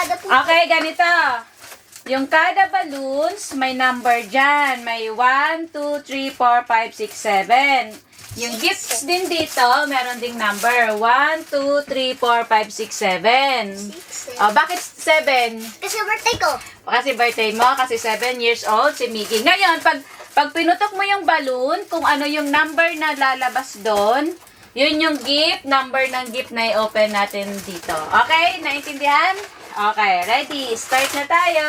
kada puso. Okay, ganito. Yung kada balloons, may number dyan. May 1, 2, 3, 4, 5, 6, 7. Yung gifts din dito, meron ding number. 1, 2, 3, 4, 5, 6, 7. Oh, bakit 7? Kasi birthday ko. Kasi birthday mo, kasi 7 years old si Mickey. Ngayon, pag pinutok mo yung balloon, kung ano yung number na lalabas doon, yun yung gift, number ng gift na i-open natin dito. Okay? Naintindihan? Okay, ready. Start na tayo.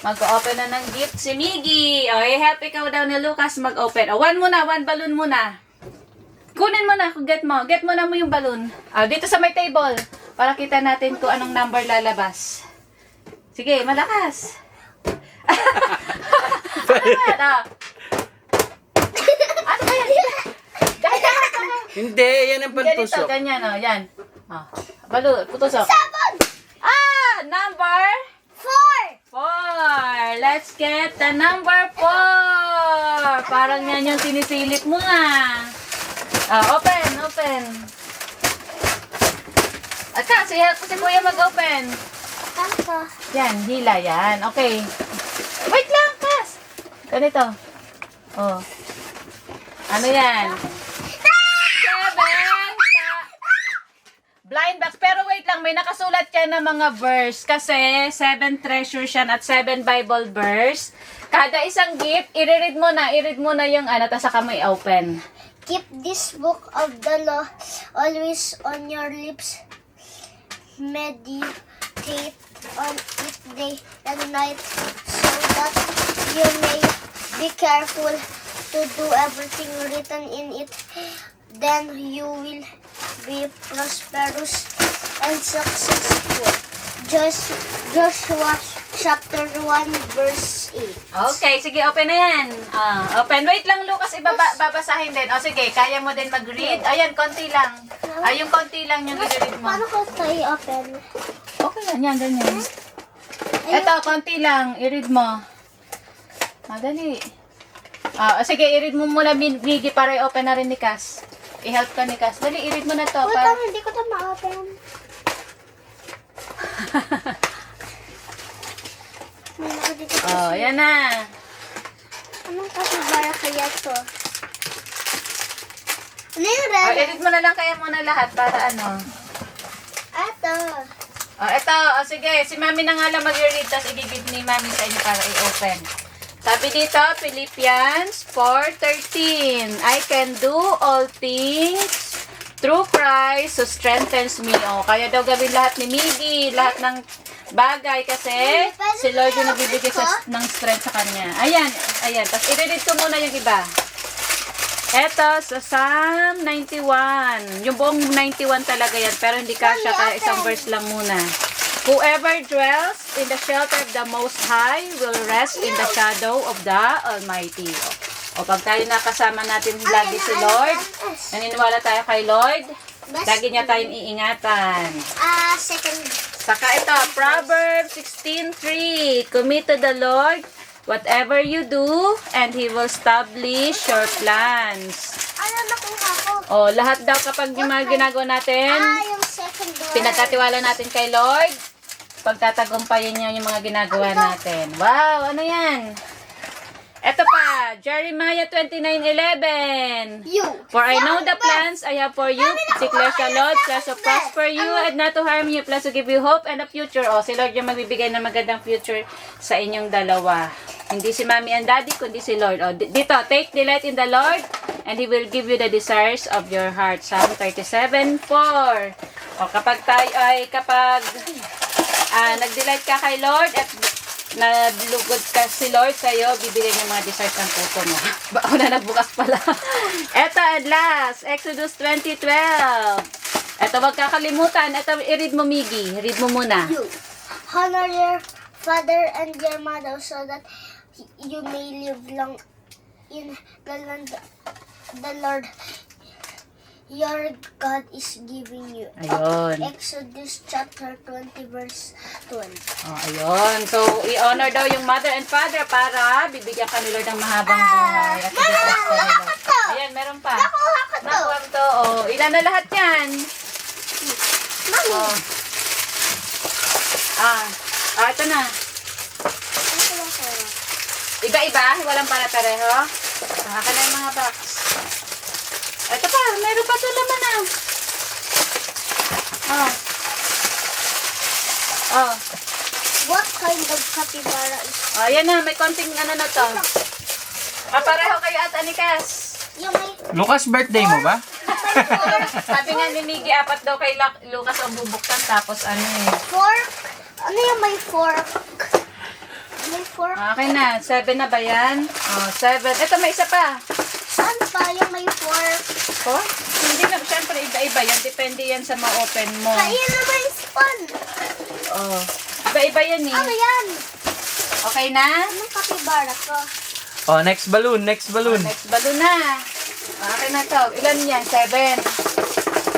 Mag-open na ng gift si Miggy. O, i-help ikaw daw ni Lucas mag-open. O, one balloon muna. Kunin mo na, get mo. Get mo na mo yung balloon. O, dito sa may table. Para kita natin kung anong number lalabas. Sige, malakas. Ano ba yan? O. Ano ba yan? Hindi, yan ang Ganito, pantusok. ganyan, o. Yan. O, balloon, putusok. 7! Number 4! 4. Let's get the number 4. Parang yan yung sinisilip mo nga. Open. At kasi, help ko si Kuya mag-open. Ako. Yan, hila yan. Okay. Wait lang, Kas. Ganito. Oh. Ano yan? 7. Blind box. Pero wait lang, may nakasulat yan ng mga verse. Kasi 7 treasures yan at 7 Bible verse. Kada isang gift, i-read mo na yung ano, tapos saka mo i-open. Keep this book of the law always on your lips. Meditate on it day and night so that you may be careful to do everything written in it. Then you will be prosperous and successful. Joshua chapter 1 verse 8. Okay, sige, open na yan. Open. Wait lang, Lucas, babasahin din. O sige, kaya mo din mag-read. Ayan, konti lang. Yung konti lang yung i-read mo. Paano ko ito i-open? Okay yan, ganyan. Ito, konti lang. I-read mo. Madali. Sige, i-read mo muna, Miggy, para i-open na rin ni Cass. I-help ka ni Cass. Dali, i-read mo na to. Puta, hindi ko ito ma-open. Yan na. Anong kapibara kaya to? Ano yung red? I-read mo na lang kaya muna lahat para ano. Ito. Ito, sige. Si Mami na nga lang mag-read, tapos i-give ni Mami sa inyo para i-open. Sabi dito, Philippians 4:13. I can do all things through Christ who strengthens me. Kaya daw gawin lahat ni Miggy, lahat ng bagay kasi si Lord yung nagbibigay ng strength sa kanya. Ayan. Tapos i-read ko muna yung iba. Eto, sa Psalm 91. Yung buong 91 talaga yan, pero hindi kasya, kaya isang verse lang muna. Whoever dwells in the shelter of the Most High will rest in the shadow of the Almighty. O pag tayo nakasama natin lagi si Lord, naniniwala tayo kay Lord, lagi niya tayong iingatan. Second. Saka ito, Proverbs 16:3. Commit to the Lord whatever you do, and He will establish your plans. Ano nakuha ko? Lahat daw kapag yung mga ginagawa natin, Yung second door. pinagkatiwala natin kay Lord, pagtatagumpayin niya yung mga ginagawa natin. Wow, ano yan? Ito pa, Jeremiah 29:11. You. For I know the plans I have for you, declares the Lord, plans to prosper you and not to harm you, plans to give you hope and a future. Si Lord yung magbibigay ng magandang future sa inyong dalawa. Hindi si Mommy and Daddy, kundi si Lord. Dito, take delight in the Lord and He will give you the desires of your heart. Psalm 37:4. Kapag nag-delight ka kay Lord at nalugod ka si Lord sa'yo, bibigyan niya mga desires ng puso mo. Na nagbukas pala. Eto, at last, Exodus 20:12. Eto, wag kakalimutan. Eto, i-read mo, Miggy. Read mo muna. You. Honor your father and your mother so that you may live long in the land the Lord your God is giving you. Ayun. Exodus chapter 20 verse 12. Ayun. So, i-honor daw yung mother and father para bibigyan ka ni Lord ng mahabang buhay. At i-bless ka ni Lord. Ayan, meron pa. Nakuha ko to. Nakuha ko to. Ilan na lahat yan? Mami. Ito na. Ano ba sa'yo? Iba-iba? Walang para-pareho? Akin na yung mga box. Ito pa, meron pa ito laman ah. What kind of capybara is Yan na, may konting ano na to. Pareho kayo at Anikas. yung may Lucas, birthday mo ba? Sabi nga ni Miggy, 4 daw kay Lucas ang bubuksan, tapos ano eh. fork? Ano yung may fork? May fork? Okay na, 7 na ba yan? 7. Ito, may isa pa. Saan pa yung may fork? Oh, hindi na, syempre iba-iba yan. Depende yan sa ma-open mo. Kaya naman spoon. Iba-iba yan eh. Ano yan? Okay na? Anong capybara ko? Oh, next balloon, next balloon. Next balloon na. Okay na to. Ilan yan? 7.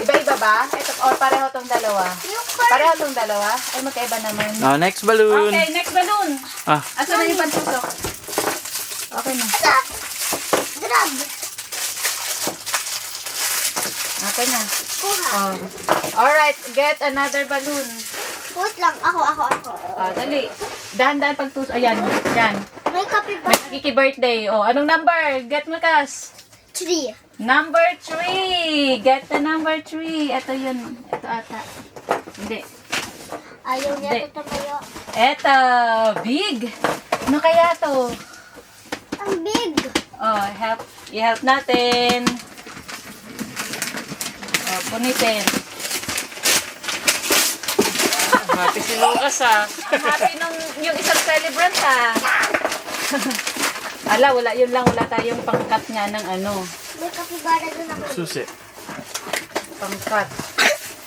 Iba-iba ba? Ito, pareho tong dalawa. Yung fork. Pareho tong dalawa? Ay, magkaiba naman. Oh, next balloon. Okay, next balloon. Ah, Asan na yung pantusok? Okay na. Drag. Okay na. Kuha. Alright, get another balloon. Wait lang. Ako. Dali. Dahan-dahan pagtusok. Ayan, yan. May capybara. May birthday. Anong number? Get mo, Kas. 3. Number 3. Get the number 3. Ito yun. Ito ata. Hindi. Ayaw niya Hindi. ito tumayo. Ito. Big. Ano kaya to? Ang big. I-help natin. Punitin. happy si Lucas ah. Ang happy nung yung isang celebrant ha. Wala yun lang. Wala tayong pangkat nga ng ano. May capybara doon ako. Susi. Pangkat.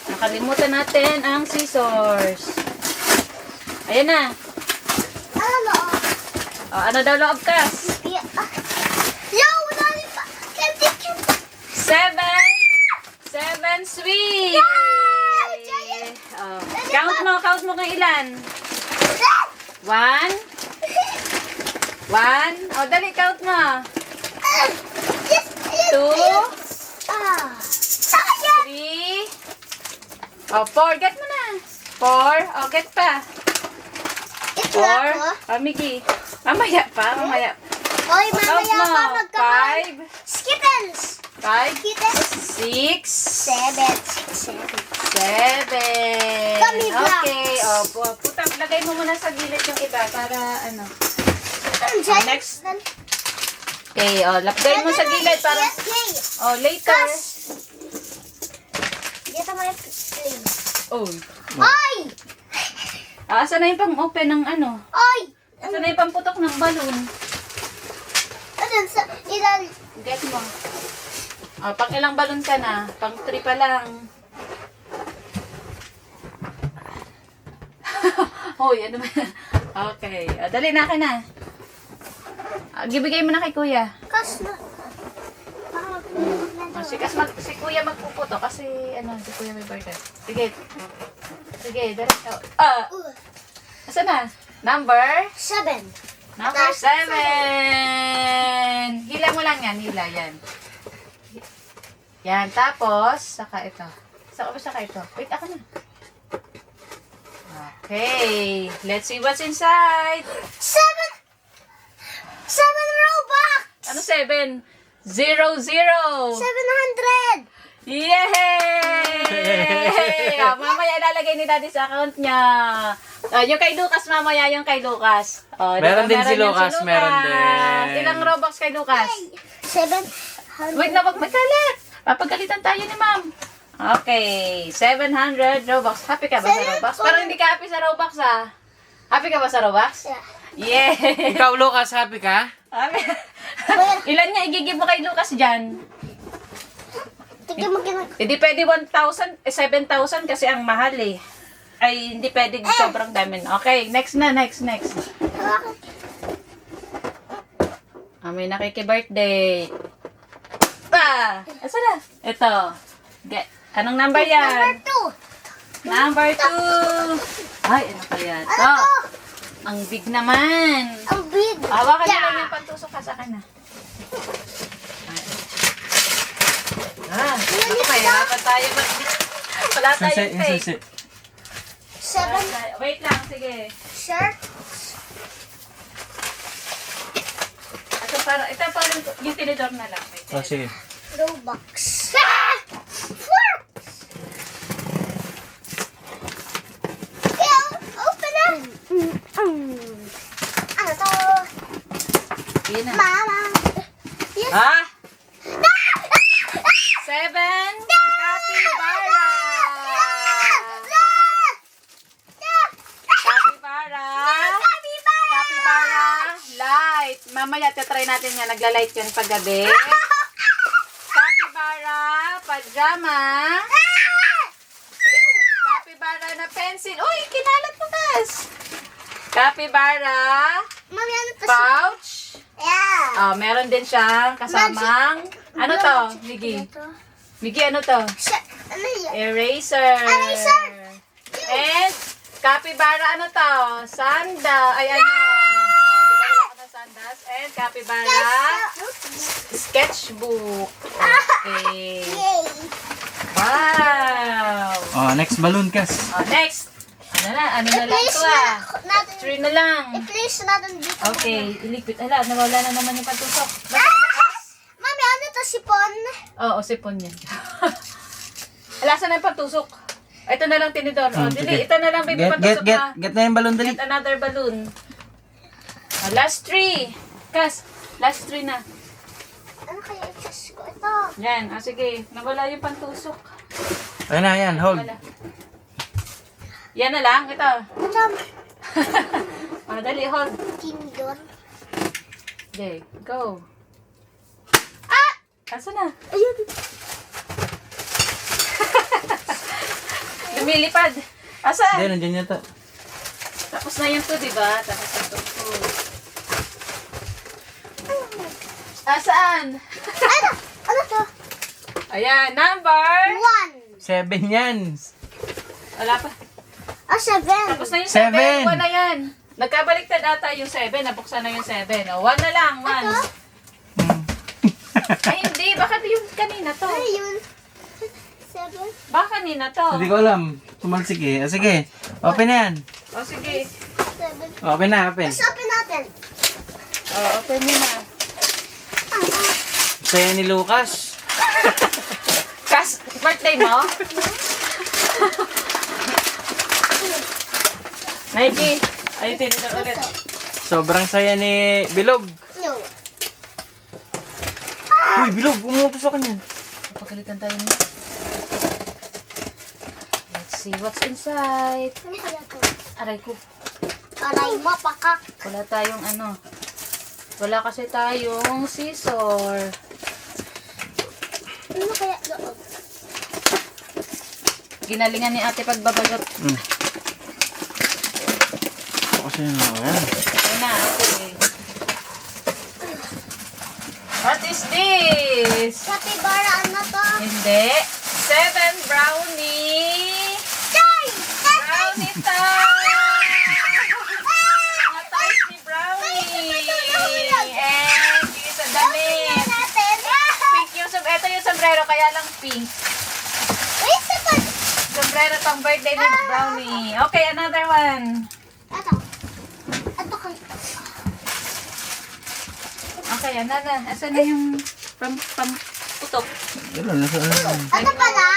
Nakalimutan natin ang scissors. Ayan na. Ano loob? Ano daw loob, Kas? Yo, wala rin pa. Candy cute. 7 sweet. Count mo kung ilan. 1. Dali, count mo. Yes. 2, Saka yan. 3. 4. Get mo na. 4. Get pa. Ito ako. 4. Miggy. Mamaya pa. Oy, Count mamaya mo. pa magkakaroon. 5. Skittles. 5. Skittles. 6. 7. 7. Gummy blocks. Okay. Puta, lagay mo muna sa gilid yung iba para ano. Next. Okay, lagay mo sa gilid para Yes, later. dito mo yung plane. Oy! Asan na yung pang-open ng ano? Oy! Asan na yung pang-putok ng balloon? Ano sa ilal? Get mo. Pang ilang balloon ka na? Pang 3 pa lang. Hoy, ano ba? Okay. Dali na akin na. Gibigay mo na kay kuya. Kas na. Si kuya magpuputo kasi si kuya may birthday. Sige, dali. Asan na? Number 7. Number 7. Hila mo lang yan. Hila yan. Yan. Tapos, saka ito. Saka ito. Wait, ako na. Okay. Let's see what's inside. 7 Robux! Ano 7? 0, 0. 700! Yay! Mamaya ilalagay ni Daddy sa account niya. Yung kay Lucas, mamaya yung kay Lucas. Meron din si yan Lucas, meron din. Ilang Robux kay Lucas? 700. Wait na, wag magkalat. Papagalitan tayo ni ma'am. Okay, 700 Robux. Happy ka ba sa Robux? Parang hindi ka happy sa Robux ah. Happy ka ba sa Robux? Yeah. Yeah! Ikaw, Lucas, happy ka? Happy. Ilan niya igigib mo kay Lucas dyan? Tignan mo kinag... Hindi pwede 1,000, 7,000 kasi ang mahal eh. Ay, hindi pwede sobrang dami. Okay, next na, next. May nakiki-birthday. Asa na? Ito. Anong number yan? Number 2. Number 2. Ay, ano kaya ito? Ano to? Ang big naman. Ang big. Hawakan mo lang yung pantusok ka sa akin na. Ito, mahirapan tayo mag... Wala tayong tape. 7 Wait lang, sige. shirt. Ito parang yung tinidor na lang. Wait. Oh, sige. Robux. Ah! Forks! Yeah, open up. Ano to? Yun na. Mama. Yes. Ha? 7. Capybara. Capybara. Capybara. Light. Mamaya try natin yan. Nagla-light yan paggabi. Capybara. Pajama. Capybara na pencil. Uy, kinalat mo, Bes. Capybara. Mami, ano to? Pouch. Yeah. Oh, meron din siyang kasamang, ano to, Miggy? Ano to? Miggy, ano to? Ano yan? Eraser. Eraser. And, capybara, ano to? Sanda. Ay, ano? Oh, di ba wala ka ng sandas? And, capybara, sketchbook. Okay. Yay. Wow. Oh, next balloon, Kas. Oh, next. Ano na lang I-place to ah. natin. 3 na lang. I-place natin dito. Okay, ilipit. Ala, nawala na naman yung pantusok. Mami, ano to? Sipon? Oo, sipon yan. Alasan na yung pantusok. Ito na lang tinidor. Oh, dili, ito na lang baby pantusok na. Get na yung balloon, dali. Get another balloon. Oh, last 3. Kas, last 3 na. Ano kaya i-choose ko? Ito. Yan, sige. Nawala yung pantusok. Ayun na, yan, hold. Wala. Yan na lang, ito. Ito. Oh, dali, hold. Tinidor. Okay, go. Ah! Asa na? Ayun. Lumilipad. Asa? Hindi, nandiyan yun to. Tapos na yun to, diba? Tapos na to. Asaan? Ano? Ano to? Ayan, number. 1. 7 yan. Wala pa. Ah, 7. Tapos na yung 7. 1 na yan. Nagkabaliktad ata yung 7. Nabuksan na yung 7. O, 1 na lang. 1. Ito? Ay, hindi. Baka yung kanina to. Ano yun? 7. Baka kanina to. Hindi ko alam. Tumalsik eh. Sige, open na yan. O, sige. 7. Open na, open. Let's open natin. O, open nyo na. Saya ni Lucas. Kas, birthday mo? Nike. Ay, tinito ulit. Sobrang saya ni Bilog. No. Uy, Bilog, umutos ako niyan. Pagkalitan tayo niya. Let's see what's inside. Ano kaya to? Aray ko. Aray mo, pakak. Wala tayong ano. Wala kasi tayong scissor. Ano kaya loob? Ginalingan ni ate pagbabalot. Kasi yun, ayan. Ayun na, okay. What is this? Capybara, ano to? Hindi. 7 brownie. Chay! Brownie time! Mga toys ni Brownie. And here's a damit. Natin. Pink yung ito yung sombrero, kaya lang pink. Wait, second. Sombrero pang birthday ni Brownie. Okay, another one. Ito. Ito kay... Okay, another. Asan na yung putok? Yun, nasa ano. Ito pala.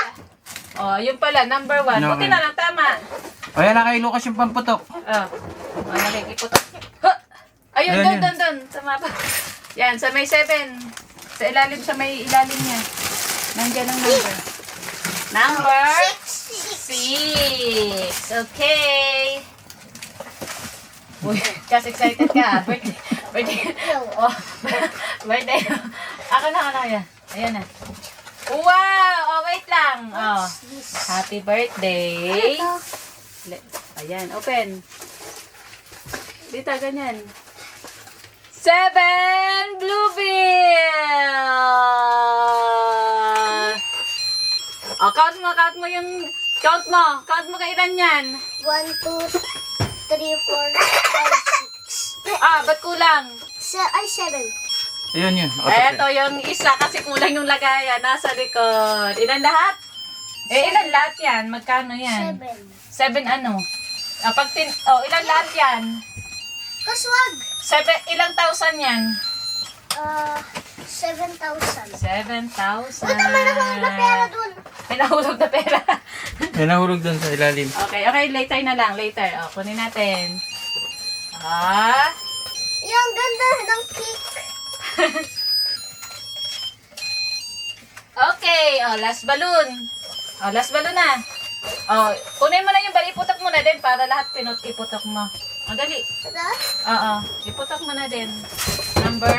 Oh, yun pala, number 1. No, Buti okay. na lang, tama. O yan na kay Lucas yung pamputok. Oh, nakikiputok. Huh! Ayun, Ayun, doon. Tama pa. Yan, sa may 7. Sa ilalim, sa may ilalim niya. Nandiyan ang number. Number 6. Okay. Uy, kasi excited ka. Birthday. Oh, birthday. Ako na. Ayan na. Wow! Oh, wait lang. Oh. Happy birthday. Ito. Ayan, open. Dito, ganyan. 7 Bluebill! O, count mo yung, count mo kailan yan. 1, 2, 3, 4, 5, 6. Ah, ba't kulang? Ay, 7. Ayun yun. Eto yung isa kasi kulang yung lagayan. Nasa likod. Ilan lahat? Ilan lahat yan? Magkano yan? 7. 7 ano? Ilang lahat yan? Kaswag. Ilang thousand yan? 7,000. 7,000. Ito, may nahulog na pera dun. May nahulog na pera. May nahulog doon sa ilalim. Okay, later na lang, later. Kunin natin. Yung ganda ng cake. Okay, last balloon. Last balloon na. Kunin mo na yung bali, iputok mo na din para lahat iputok mo. Dali. Ito? Oo, iputok mo na din. Number?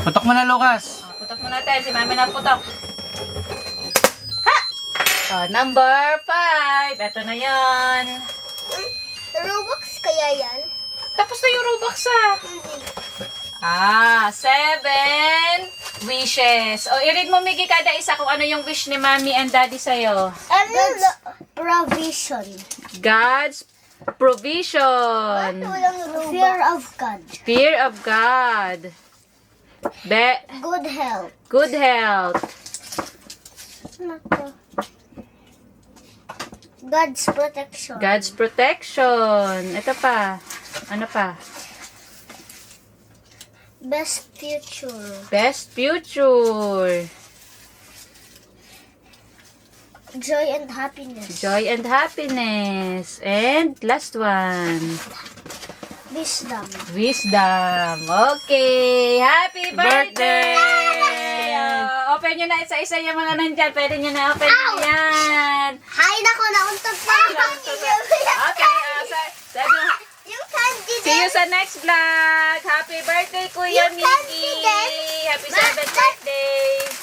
Putok mo na, Lucas. Putok mo natin. Si Mami na putok. Number 5. Ito na yon. Robux kaya yan? Tapos na yung Robux Hindi. 7 wishes. I-read mo, Miggy, kada isa kung ano yung wish ni Mami and Daddy sa'yo. God's provision. God's provision. Fear of God. Fear of God. Good health. Good health. God's protection. God's protection. Ito pa. Ano pa? Best future. Best future. Joy and happiness. Joy and happiness. And last one. Wisdom. Wisdom. Okay. Happy birthday! Birthday! Open nyo na isa-isa yung mga nandyan. Pwede nyo na open yan. Hay nako, nauntog pa. Okay. Sabi mo, Yung candy see you sa next vlog. Happy birthday, Kuya Yung candy Mickey. din. Happy 7th birthday.